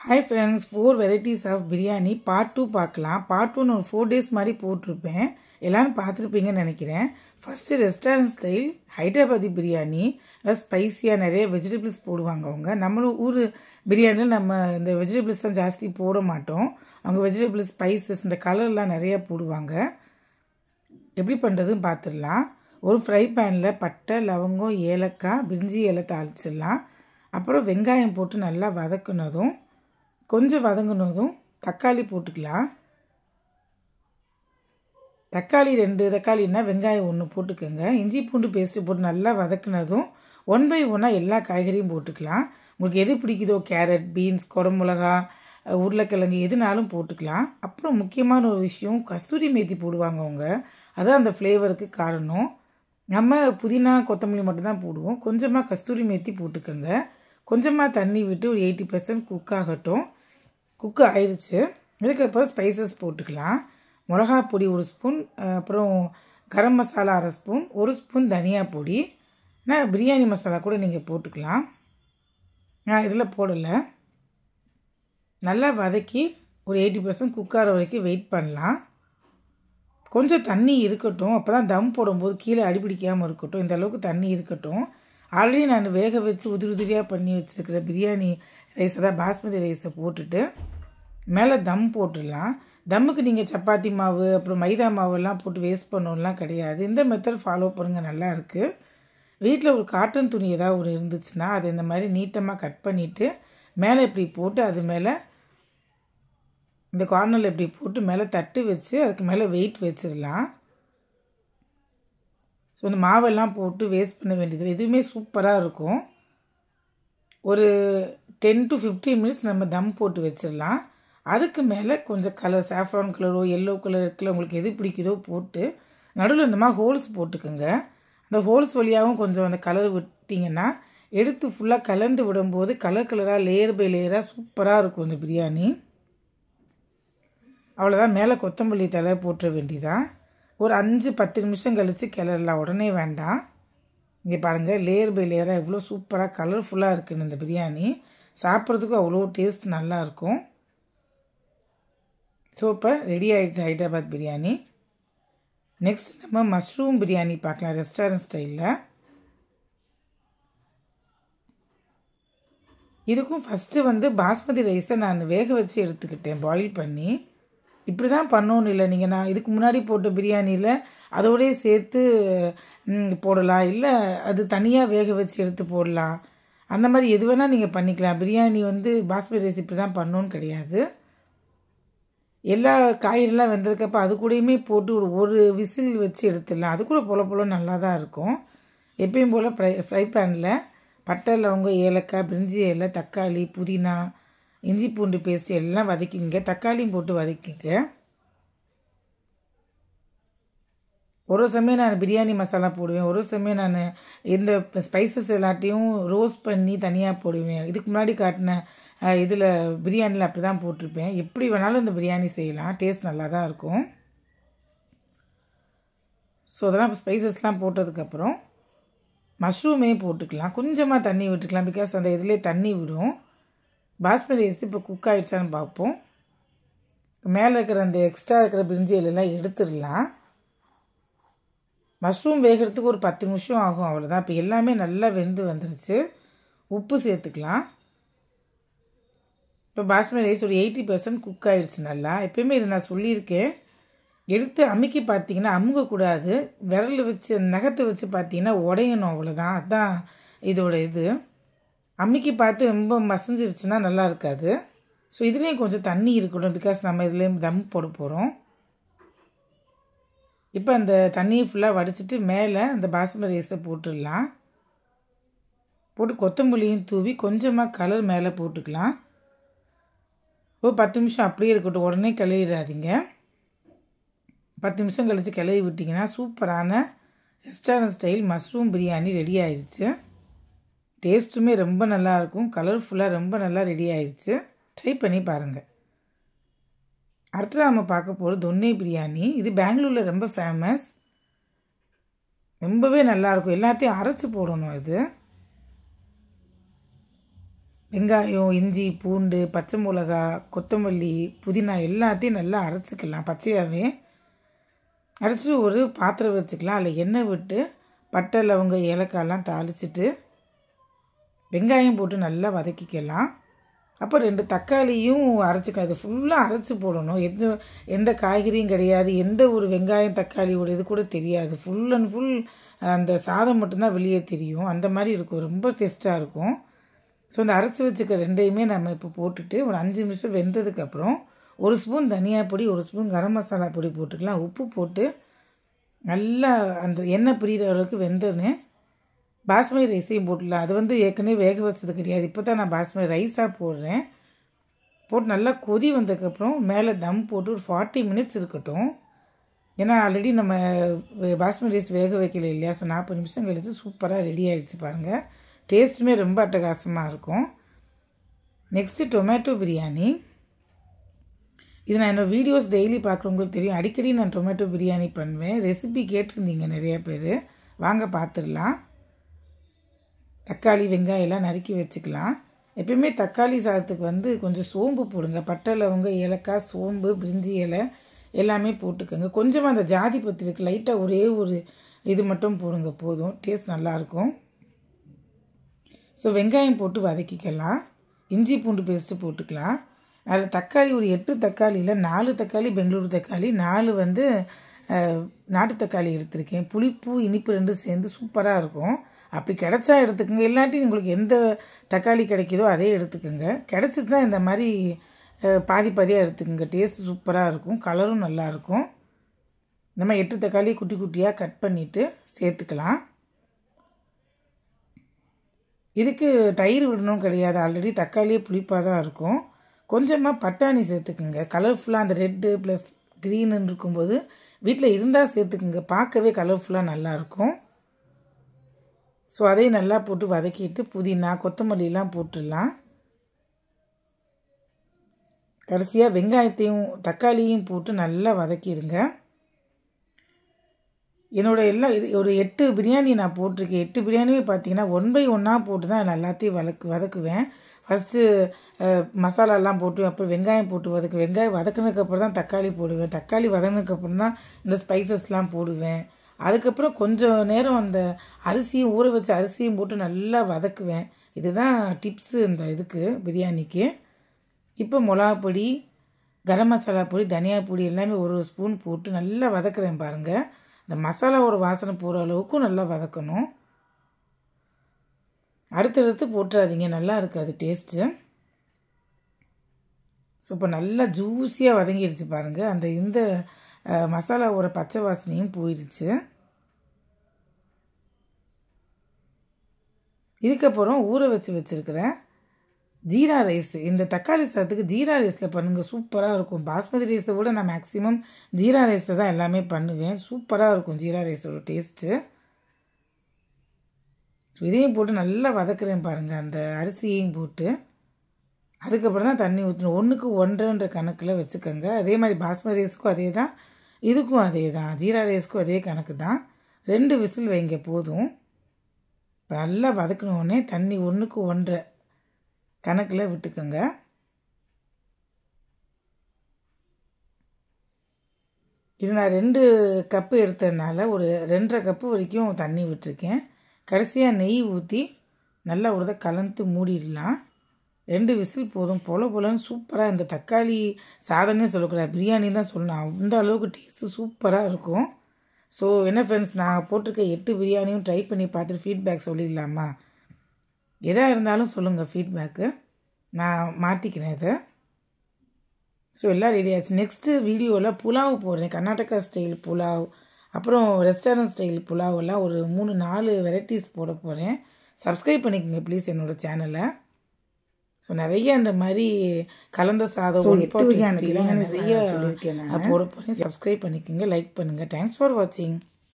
Hi friends, 4 varieties of biryani part 2 பார்க்கலாம். part 1 ஒரு 4 days மாதிரி போட்டிருப்பேன். எல்லாரும் பார்த்துருப்பீங்கன்னு நினைக்கிறேன். First restaurant style Hyderabadi biryani, நல்லா ஸ்பைஸியாக நிறைய வெஜிடபிள்ஸ் போடுவாங்க அவங்க. நம்மளும் ஊர் பிரியாணியில் நம்ம இந்த வெஜிடபிள்ஸ் தான் ஜாஸ்தி போட மாட்டோம். அவங்க வெஜிடபிள்ஸ் ஸ்பைசஸ் இந்த கலர்லாம் நிறையா போடுவாங்க. எப்படி பண்ணுறதுன்னு பார்த்துடலாம். ஒரு ஃப்ரை பேனில் பட்டை, லவங்கம், ஏலக்காய், பிரிஞ்சி இலை தாளிச்சிடலாம். அப்புறம் வெங்காயம் போட்டு நல்லா வதக்குனதும், கொஞ்சம் வதங்கினதும் தக்காளி போட்டுக்கலாம். தக்காளி 2 தக்காளின்னா வெங்காயம் 1 போட்டுக்கோங்க. இஞ்சி பூண்டு பேஸ்ட்டு போட்டு நல்லா வதக்குனதும் 1 by 1 எல்லா காய்கறியும் போட்டுக்கலாம். உங்களுக்கு எது பிடிக்குதோ கேரட், பீன்ஸ், குடமிளகா, உருளைக்கிழங்கு எதுனாலும் போட்டுக்கலாம். அப்புறம் முக்கியமான ஒரு விஷயம், கஸ்தூரி மேத்தி போடுவாங்க அவங்க. அதான் அந்த ஃப்ளேவருக்கு காரணம். நம்ம புதினா கொத்தமல்லி மட்டும்தான் போடுவோம். கொஞ்சமாக கஸ்தூரி மேத்தி போட்டுக்கோங்க. கொஞ்சமாக தண்ணி விட்டு ஒரு 80% குக் ஆகட்டும். குக் ஆயிடுச்சு. இதுக்கப்புறம் ஸ்பைசஸ் போட்டுக்கலாம். மிளகா பொடி 1 ஸ்பூன், அப்புறம் கரம் மசாலா 1/2 ஸ்பூன், 1 ஸ்பூன் தனியா பொடி, நான் பிரியாணி மசாலா கூட நீங்கள் போட்டுக்கலாம். நான் இதில் போடலை. நல்லா வதக்கி ஒரு 80% குக் ஆகிற வரைக்கும் வெயிட் பண்ணலாம். கொஞ்சம் தண்ணி இருக்கட்டும், அப்போ தான் தம் போடும்போது கீழே அடிப்பிடிக்காமல் இருக்கட்டும். இந்த அளவுக்கு தண்ணி இருக்கட்டும். ஆல்ரெடி நான் வேக வச்சு உதிரியாக பண்ணி வச்சுருக்கிற பிரியாணி ரைஸை தான் பாஸ்மதி ரைஸை போட்டுட்டு மேலே தம் போட்டுடலாம். தம்முக்கு நீங்கள் சப்பாத்தி மாவு அப்புறம் மைதா மாவெல்லாம் போட்டு வேஸ்ட் பண்ணணும்லாம் கிடையாது. இந்த மெத்தட் ஃபாலோ பண்ணுங்கள், நல்லாயிருக்கு. வீட்டில் ஒரு காட்டன் துணி ஏதாவது ஒரு இருந்துச்சுன்னா அதை இந்த மாதிரி நீட்டமாக கட் பண்ணிவிட்டு மேலே இப்படி போட்டு அது மேலே இந்த கார்னரில் இப்படி போட்டு மேலே தட்டு வச்சு அதுக்கு மேலே வெயிட் வச்சிடலாம். ஸோ இந்த மாவெல்லாம் போட்டு வேஸ்ட் பண்ண வேண்டியது எதுவுமே சூப்பராக இருக்கும். ஒரு 10 to 15 மினிட்ஸ் நம்ம தம் போட்டு வச்சிடலாம். அதுக்கு மேலே கொஞ்சம் கலர், சாஃப்ரான் கலரோ எல்லோ கலர் இருக்குல்ல, உங்களுக்கு எது பிடிக்குதோ போட்டு நடுவில் இந்த மாதிரி ஹோல்ஸ் போட்டுக்கோங்க. அந்த ஹோல்ஸ் வழியாகவும் கொஞ்சம் அந்த கலர் விட்டிங்கன்னா எடுத்து ஃபுல்லாக கலந்து விடும்போது கலராக லேயர் பை லேயராக சூப்பராக இருக்கும் இந்த பிரியாணி. அவ்வளோதான். மேலே கொத்தமல்லி தழை போட்டுற வேண்டியதான். ஒரு 5-10 நிமிஷம் கழித்து கிளறலாம், உடனே வேண்டாம். இங்கே பாருங்கள், லேயர் பை லேயராக எவ்வளோ சூப்பராக கலர்ஃபுல்லாக இருக்குன்னு இந்த பிரியாணி. சாப்பிட்றதுக்கும் அவ்வளோ டேஸ்ட் நல்லாயிருக்கும். ஸோ இப்போ ரெடி ஆகிடுச்சு ஹைதராபாத் பிரியாணி. நெக்ஸ்ட் நம்ம மஷ்ரூம் பிரியாணி பார்க்கலாம் ரெஸ்டாரண்ட் ஸ்டைலில். இதுக்கும் ஃபஸ்ட்டு பாஸ்மதி ரைஸை நான் வேக வச்சு எடுத்துக்கிட்டேன், பாயில் பண்ணி. இப்படி தான் பண்ணணும் இல்லை, நீங்கள் நான் இதுக்கு முன்னாடி போட்ட பிரியாணியில் அதோடய சேர்த்து போடலாம், இல்லை அது தனியாக வேக வச்சு எடுத்து போடலாம். அந்த மாதிரி எது வேணால் நீங்கள் பண்ணிக்கலாம். பிரியாணி பாஸ்மதி ரைஸ் இப்படி தான் பண்ணணுன்னு கிடையாது. எல்லா காய்கறிலாம் வெந்ததுக்கப்புறம் அது கூடயுமே போட்டு ஒரு விசில் வச்சு எடுத்துடலாம். அது கூட போல நல்லா தான் இருக்கும். எப்பயும் போல் ஃப்ரை பேனில் பட்டை, லவங்கம், ஏலக்காய், பிரிஞ்சி இலை, தக்காளி, புதினா, இஞ்சி பூண்டு பேஸ்ட் எல்லாம் வதக்கிங்க. தக்காளியும் போட்டு வதக்கிங்க. ஒரு சமயம் நான் பிரியாணி மசாலா போடுவேன், ஒரு சமயம் நான் இந்த ஸ்பைசஸ் எல்லாத்தையும் ரோஸ்ட் பண்ணி தனியாக போடுவேன். இதுக்கு முன்னாடி காட்டின இதில் பிரியாணியில் அப்படி தான் போட்டிருப்பேன். எப்படி வேணாலும் இந்த பிரியாணி செய்யலாம், டேஸ்ட் நல்லா தான் இருக்கும். ஸோ அதெல்லாம் ஸ்பைசஸ்லாம் போட்டதுக்கப்புறம் மஷ்ரூமே போட்டுக்கலாம். கொஞ்சமாக தண்ணி விட்டுக்கலாம், பிகாஸ் அந்த இதிலே தண்ணி விடும். பாஸ்மதி ரைஸ் இப்போ குக் ஆகிடுச்சான்னு பார்ப்போம். மேலே இருக்கிற அந்த எக்ஸ்ட்ரா இருக்கிற பிரிஞ்சி இலையெல்லாம் எடுத்துடலாம். மஷ்ரூம் வேகிறதுக்கு ஒரு 10 நிமிஷம் ஆகும், அவ்வளோதான். இப்போ எல்லாமே நல்லா வெந்து வந்துருச்சு. உப்பு சேர்த்துக்கலாம். இப்போ பாஸ்மதி ரைஸ் ஒரு 80% குக் ஆகிடுச்சு நல்லா. எப்பயுமே இது நான் சொல்லியிருக்கேன், எடுத்து அமுக்கி பார்த்தீங்கன்னா அமுகக்கூடாது, விரல் வச்சு நகத்தை வச்சு பார்த்தீங்கன்னா உடையணும், அவ்வளோதான். அதுதான் இதோட இது. அம்மிக்கு பார்த்து ரொம்ப மசிஞ்சிருச்சுன்னா நல்லா இருக்காது. ஸோ இதுலேயும் கொஞ்சம் தண்ணி இருக்கணும், பிகாஸ் நம்ம இதுலேயும் தம் போட போகிறோம். இப்போ அந்த தண்ணியை ஃபுல்லாக வடிச்சிட்டு மேலே அந்த பாஸ்மதி ரைஸை போட்டுடலாம். போட்டு கொத்தமல்லியும் தூவி கொஞ்சமாக கலர் மேலே போட்டுக்கலாம். ஒரு 10 நிமிஷம் அப்படியே இருக்கட்டும், உடனே கிளறிடாதீங்க. 10 நிமிஷம் கழித்து கிளறி விட்டிங்கன்னா சூப்பரான restaurant style mushroom biryani ready ஆயிடுச்சு. டேஸ்ட்டுமே ரொம்ப நல்லாயிருக்கும், கலர்ஃபுல்லாக ரொம்ப நல்லா ரெடி ஆயிடுச்சு. ட்ரை பண்ணி பாருங்கள். அடுத்ததாக நம்ம பார்க்க போகிறது தொன்னே பிரியாணி. இது பெங்களூரில் ரொம்ப ஃபேமஸ், ரொம்பவே நல்லாயிருக்கும். எல்லாத்தையும் அரைச்சி போடணும். இது வெங்காயம், இஞ்சி, பூண்டு, பச்சை மிளகா, கொத்தமல்லி, புதினா எல்லாத்தையும் நல்லா அரைச்சிக்கலாம். பச்சையாகவே அரைச்சி ஒரு பாத்திரம் வச்சுக்கலாம். அதில் எண்ணெய் விட்டு பட்டை, லவங்கம், ஏலக்காயெல்லாம் தாளிச்சிட்டு வெங்காயம் போட்டு நல்லா வதக்கிக்கலாம். அப்போ 2 தக்காளியும் அரைச்சிக்கலாம். இது ஃபுல்லாக அரைச்சி போடணும். எந்த காய்கறியும் கிடையாது. எந்த ஒரு வெங்காயம் தக்காளியோட இது கூட தெரியாது. ஃபுல் அண்ட் ஃபுல் அந்த சாதம் மட்டும்தான் வெளியே தெரியும். அந்த மாதிரி இருக்கும். ரொம்ப டேஸ்ட்டாக இருக்கும். ஸோ இந்த அரைச்சி வச்சுக்க 2யுமே நம்ம இப்போ போட்டுட்டு ஒரு 5 நிமிஷம் வெந்ததுக்கப்புறம் 1 ஸ்பூன் தனியா பொடி, 1 ஸ்பூன் கரம் மசாலா பொடி போட்டுக்கலாம். உப்பு போட்டு நல்லா அந்த எண்ணெய் பிரிகிற அளவுக்கு வெந்தோடனே பாஸ்மதி ரைஸையும் போட்டுடலாம். அது ஏற்கனவே வேக வச்சது கிடையாது. இப்போ தான் நான் பாஸ்மதி ரைஸாக போடுறேன். போட்டு நல்லா கொதி வந்ததுக்கப்புறம் மேலே தம் போட்டு ஒரு 40 மினிட்ஸ் இருக்கட்டும். ஏன்னா ஆல்ரெடி நம்ம பாஸ்மதி ரைஸ் வேக வைக்கல இல்லையா. ஸோ 40 நிமிஷம் கழித்து சூப்பராக ரெடி ஆகிடுச்சு பாருங்கள். டேஸ்ட்டுமே ரொம்ப அட்டகாசமாக இருக்கும். Next tomato biryani. இது நான் என்னோடய வீடியோஸ் டெய்லி பார்க்குறவங்களுக்கு தெரியும். அடிக்கடி நான் டொமேட்டோ பிரியாணி பண்ணுவேன். ரெசிபி கேட்டிருந்தீங்க நிறைய பேர். வாங்க பார்த்துடலாம். தக்காளி, வெங்காயம் எல்லாம் நறுக்கி வச்சுக்கலாம். எப்பயுமே தக்காளி சாதத்துக்கு கொஞ்சம் சோம்பு போடுங்க. பட்டை, லவங்கம், ஏலக்காய், சோம்பு, பிரிஞ்சி இலை எல்லாமே போட்டுக்கோங்க. கொஞ்சமாக அந்த ஜாதி பத்திரி இருக்குது லைட்டாக ஒரே ஒரு இது மட்டும் போடுங்க போதும். டேஸ்ட் நல்லாயிருக்கும். ஸோ வெங்காயம் போட்டு வதக்கிக்கலாம். இஞ்சி பூண்டு பேஸ்ட்டு போட்டுக்கலாம். அதில் தக்காளி ஒரு 8 தக்காளியில் 4 தக்காளி பெங்களூரு தக்காளி, 4 நாட்டு தக்காளி எடுத்திருக்கேன். புளிப்பு இனிப்பு 2 சேர்ந்து சூப்பராக இருக்கும். அப்படி கிடைச்சா எடுத்துக்கோங்க. இல்லாட்டி உங்களுக்கு எந்த தக்காளி கிடைக்குதோ அதே எடுத்துக்கோங்க. கிடச்சிச்சுன்னா இந்த மாதிரி பாதி பாதியாக எடுத்துக்கோங்க. டேஸ்ட் சூப்பராக இருக்கும். கலரும் நல்லாயிருக்கும். நம்ம 8 தக்காளி குட்டி குட்டியாக கட் பண்ணிவிட்டு சேர்த்துக்கலாம். இதுக்கு தயிர் விடணும் கிடையாது. ஆல்ரெடி தக்காளியே புளிப்பாக தான் இருக்கும். கொஞ்சமாக பட்டாணி சேர்த்துக்குங்க. கலர்ஃபுல்லாக அந்த ரெட்டு ப்ளஸ் க்ரீனுன்னு இருக்கும்போது வீட்டில் இருந்தால் சேர்த்துக்குங்க. பார்க்கவே கலர்ஃபுல்லாக நல்லாயிருக்கும். ஸோ அதையும் நல்லா போட்டு வதக்கிட்டு புதினா, கொத்தமல்லிலாம் போட்டுடலாம். கடைசியாக வெங்காயத்தையும் தக்காளியும் போட்டு நல்லா வதக்கிடுங்க. என்னோடய ஒரு 8 பிரியாணி நான் போட்டிருக்கேன். 8 பிரியாணியே பார்த்தீங்கன்னா 1 by 1 போட்டு தான் எல்லாத்தையும் வதக்குவேன். ஃபஸ்ட்டு மசாலாலாம் போட்டு அப்புறம் வெங்காயம் போட்டு வதக்குவேன். வெங்காயம் வதக்குனதுக்கப்புறம் தான் தக்காளி போடுவேன். தக்காளி வதங்கினதுக்கப்புறம் தான் இந்த ஸ்பைசஸ்லாம் போடுவேன். அதுக்கப்புறம் கொஞ்சம் நேரம் அந்த அரிசியும் ஊற வச்ச அரிசியும் போட்டு நல்லா வதக்குவேன். இதுதான் டிப்ஸு இந்த இதுக்கு பிரியாணிக்கு. இப்போ மிளகா பொடி, கரம் மசாலா பொடி, தனியா பொடி எல்லாமே 1 ஸ்பூன் போட்டு நல்லா வதக்குறேன் பாருங்கள். இந்த மசாலாவோட வாசனை போகிற அளவுக்கும் நல்லா வதக்கணும். அடுத்தடுத்து போட்டுறாதீங்க, நல்லா இருக்காது டேஸ்ட்டு. ஸோ இப்போ நல்லா ஜூஸியாக வதங்கிடுச்சு பாருங்கள். இந்த மசாலாவோட பச்சை வாசனையும் போயிடுச்சு. இதுக்கப்புறம் ஊற வச்சுருக்கிறேன் ஜீரா ரைஸ். இந்த தக்காளி சாதத்துக்கு ஜீரா ரைஸில் பண்ணுங்கள், சூப்பராக இருக்கும். பாஸ்மதி ரைஸை விட நான் மேக்ஸிமம் ஜீரா ரைஸில் தான் எல்லாமே பண்ணுவேன். சூப்பராக இருக்கும் ஜீரா ரைஸோட டேஸ்ட்டு. இதையும் போட்டு நல்லா வதக்குறேன் பாருங்கள். அந்த அரிசியையும் போட்டு அதுக்கப்புறம் தான் தண்ணி ஊற்றணும். 1க்கு 1.5 கணக்கில் வச்சுக்கோங்க. அதே மாதிரி பாஸ்மதி ரைஸுக்கும் அதே தான், இதுக்கும் அதே தான், ஜீரா ரைஸுக்கும் அதே கணக்கு தான். 2 விசில் வைங்க போதும். இப்போ நல்லா வதக்கினோடனே தண்ணி 1க்கு 1.5 கணக்கில் விட்டுக்கோங்க. இது நான் 2 கப்பு எடுத்ததுனால ஒரு 2.5 கப்பு வரைக்கும் தண்ணி விட்டுருக்கேன். கடைசியாக நெய் ஊற்றி நல்லா ஒரு கலந்து மூடிடலாம். 2 விசில் போதும். போலன்னு சூப்பராக இந்த தக்காளி சாதனே சொல்லக்கூடாது, பிரியாணி தான் சொல்லணும். அந்த அளவுக்கு டேஸ்ட்டு சூப்பராக இருக்கும். ஸோ என்ன ஃப்ரெண்ட்ஸ், நான் போட்டிருக்க 8 பிரியாணியும் ட்ரை பண்ணி பார்த்துட்டு ஃபீட்பேக் சொல்லிடலாமா? எதாக இருந்தாலும் சொல்லுங்கள் ஃபீட்பேக்கு, நான் மாற்றிக்கிறேன் இதை. ஸோ எல்லாம் ரெடி ஆச்சு. நெக்ஸ்ட்டு வீடியோவில் புலாவ் போடுறேன். கர்நாடகா ஸ்டைல் புலாவ், அப்புறம் ரெஸ்டாரண்ட் ஸ்டைல் புலாவ் எல்லாம் ஒரு 3-4 வெரைட்டிஸ் போட போகிறேன். சப்ஸ்கிரைப் பண்ணிக்கோங்க ப்ளீஸ் என்னோடய சேனலை. ஸோ நிறைய இந்த மாதிரி கலந்த சாதம் நிறைய போட போகிறேன். சப்ஸ்கிரைப் பண்ணிக்கோங்க, லைக் பண்ணுங்கள். தேங்க்ஸ் ஃபார் வாட்சிங்.